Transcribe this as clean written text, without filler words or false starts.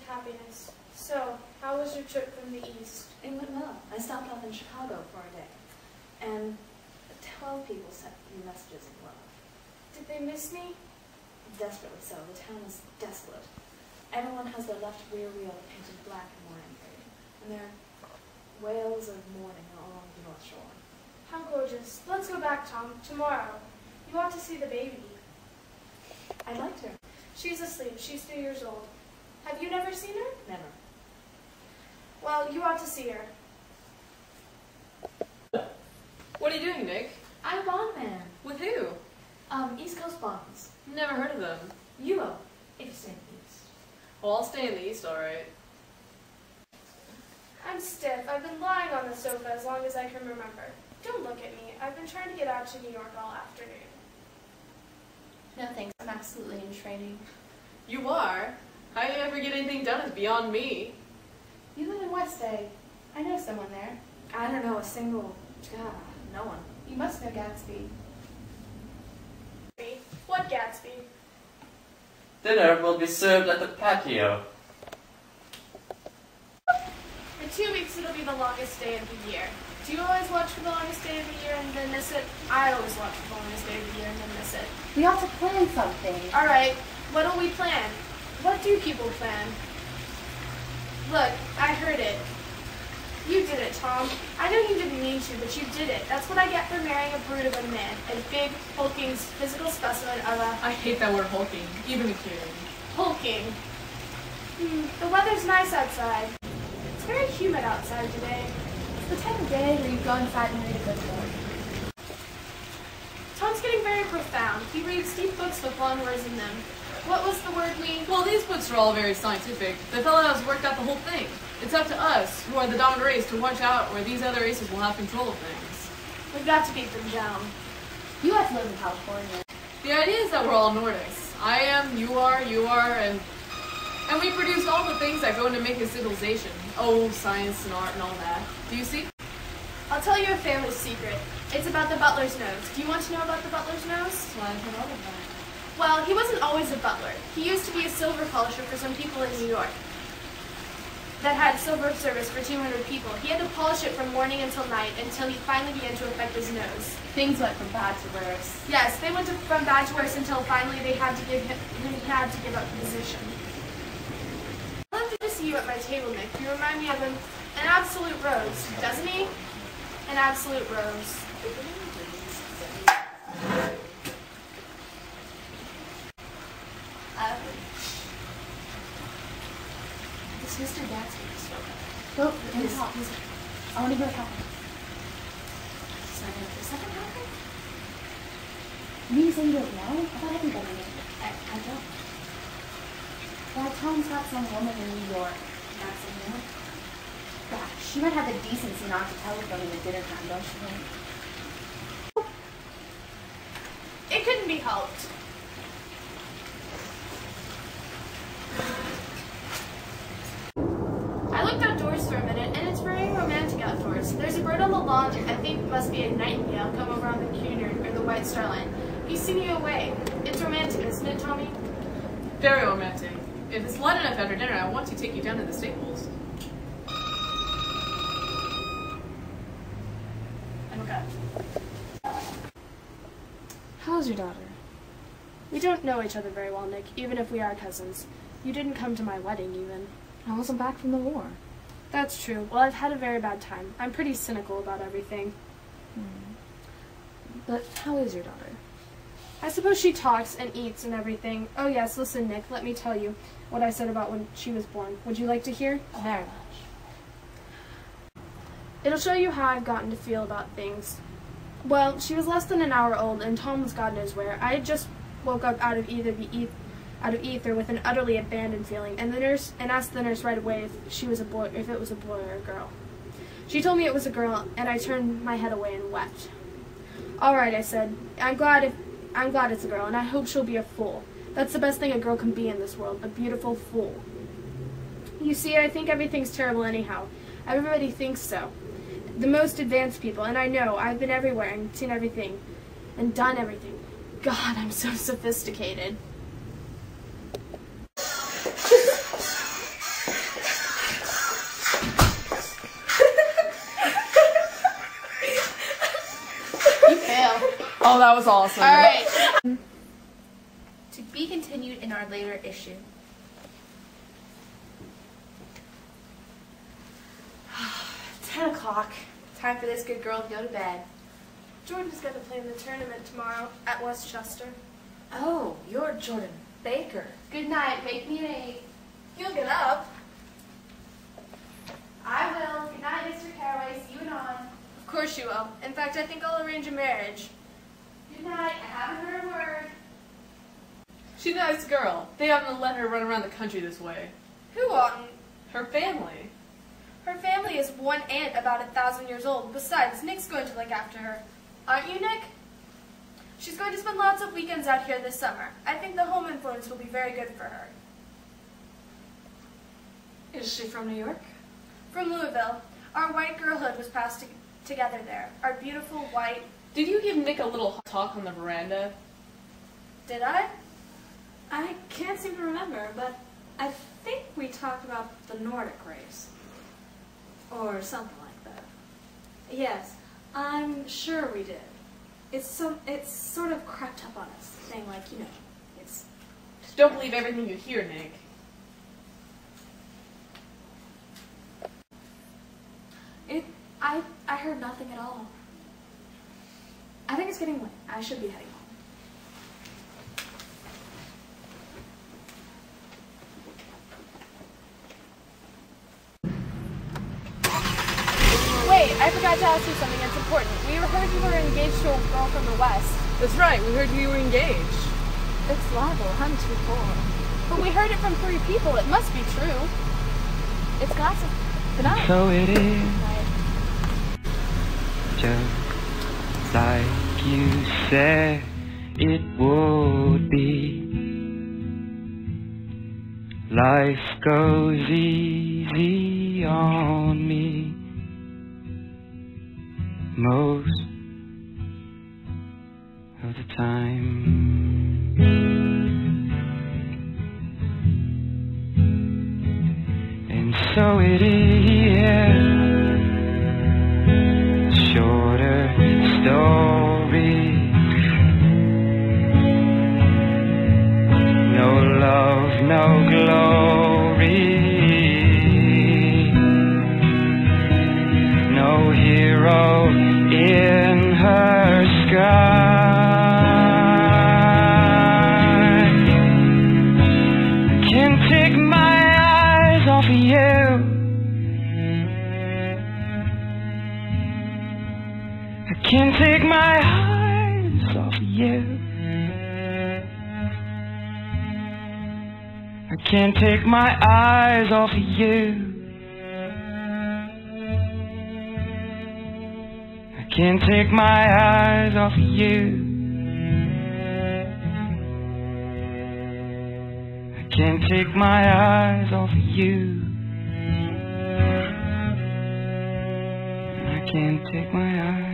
happiness. So, how was your trip from the East? It went well. I stopped off in Chicago for a day, and 12 people sent me messages of love. Did they miss me? Desperately so. The town is desolate. Everyone has their left rear wheel painted black in mourning green, and there are wails of mourning along the North Shore. How gorgeous. Let's go back, Tom, tomorrow. You ought to see the baby. I liked her. She's asleep. She's 3 years old. Have you never seen her? Never. Well, you ought to see her. What are you doing, Nick? I'm a bond man. With who? East Coast bonds. Never heard of them. You will, if you stay in the East. Well, I'll stay in the East, alright. I'm stiff. I've been lying on the sofa as long as I can remember. Don't look at me. I've been trying to get out to New York all afternoon. No thanks, I'm absolutely in training. You are? How do you ever get anything done is beyond me. You live in West Bay. I know someone there. I don't know a single... no one. You must know Gatsby. What Gatsby? Dinner will be served at the patio. In 2 weeks it'll be the longest day of the year. Do you always watch for the longest day of the year and then miss it? I always watch for the longest day of the year and then miss it. We ought to plan something. Alright, what'll we plan? What do people plan? Look, I heard it. You did it, Tom. I know you didn't mean to, but you did it. That's what I get for marrying a brute of a man. A big, hulking, physical specimen of a... I hate that word hulking, even a kid. Hulking. The weather's nice outside. It's very humid outside today. It's the time of day where you go inside and read a good book. Tom's getting very profound. He reads deep books with long words in them. What was the word we... Well, these books are all very scientific. The fellow has worked out the whole thing. It's up to us, who are the dominant race, to watch out where these other races will have control of things. We've got to beat them down. You have to live in California. The idea is that we're all Nordics. I am, you are, and we produced all the things that go into making civilization. Oh, science and art and all that. Do you see? I'll tell you a family secret. It's about the butler's nose. Do you want to know about the butler's nose? Well, I've heard all of that. Well, he wasn't always a butler. He used to be a silver polisher for some people in New York that had silver service for 200 people. He had to polish it from morning until night until he finally began to affect his nose. Things went from bad to worse. Yes, they went from bad to worse until finally he had to give up the position. I love to see you at my table, Nick. You remind me of an absolute rose, doesn't he? An absolute rose. This Mr. Gatsby just spoke up. Go, in the hall. I want to hear what happened. Is something happening? You mean saying you don't know? I thought everybody knew. I don't. Well, Tom's got some woman in New York. That's a no. Yeah, she might have the decency not to telephone him at dinner time, don't you think? It couldn't be helped. I looked outdoors for a minute, and it's very romantic outdoors. There's a bird on the lawn, I think it must be a nightingale, come over on the cunard, or the white star line. He's singing away. It's romantic, isn't it, Tommy? Very romantic. If it's light enough after dinner, I want to take you down to the stables. Okay. How's your daughter? We don't know each other very well, Nick, even if we are cousins. You didn't come to my wedding, even. I wasn't back from the war. That's true. Well, I've had a very bad time. I'm pretty cynical about everything. But how is your daughter? I suppose she talks and eats and everything. Oh yes, listen, Nick, let me tell you what I said about when she was born. Would you like to hear? Very much. It'll show you how I've gotten to feel about things. Well, she was less than an hour old, and Tom was God knows where. I had just woke up out of ether with an utterly abandoned feeling, and asked the nurse right away if it was a boy or a girl. She told me it was a girl, and I turned my head away and wept. All right, I said. I'm glad it's a girl, and I hope she'll be a fool. That's the best thing a girl can be in this world, a beautiful fool. You see, I think everything's terrible anyhow. Everybody thinks so. The most advanced people, and I know, I've been everywhere and seen everything, and done everything. God, I'm so sophisticated. Oh, that was awesome. Alright. To be continued in our later issue. 10 o'clock. Time for this good girl to go to bed. Jordan's going to play in the tournament tomorrow at Westchester. Oh, you're Jordan Baker. Good night. Make me an 8. You'll get up. I will. Good night, Mr. Caraway. See you anon. Of course you will. In fact, I think I'll arrange a marriage. Good night. I haven't heard a word. She's a nice girl. They haven't let her run around the country this way. Who oughtn't? Her family. Her family is one aunt about 1,000 years old. Besides, Nick's going to look after her. Aren't you, Nick? She's going to spend lots of weekends out here this summer. I think the home influence will be very good for her. Is she from New York? From Louisville. Our white girlhood was passed together there. Our beautiful white... Did you give Nick a little talk on the veranda? Did I? I can't seem to remember, but I think we talked about the Nordic race. Or something like that. Yes, I'm sure we did. It's sort of crept up on us, saying like, you know, it's... Just don't believe everything you hear, Nick. I heard nothing at all. I think it's getting late. I should be heading home. Wait, I forgot to ask you something that's important. We heard you were engaged to a girl from the West. That's right, we heard you were engaged. It's libel. I'm too poor. But we heard it from 3 people. It must be true. It's gossip. Good night. So it is, just like you said it would be. Life goes easy on me most of the time. And so it is, shorter story, no love, no glory, no hero in her sky. I can't take my eyes off of you. I can't take my eyes off of you. I can't take my eyes off of you. I can't take my eyes off of you. I can't take my eyes off of you. I can't take my eyes.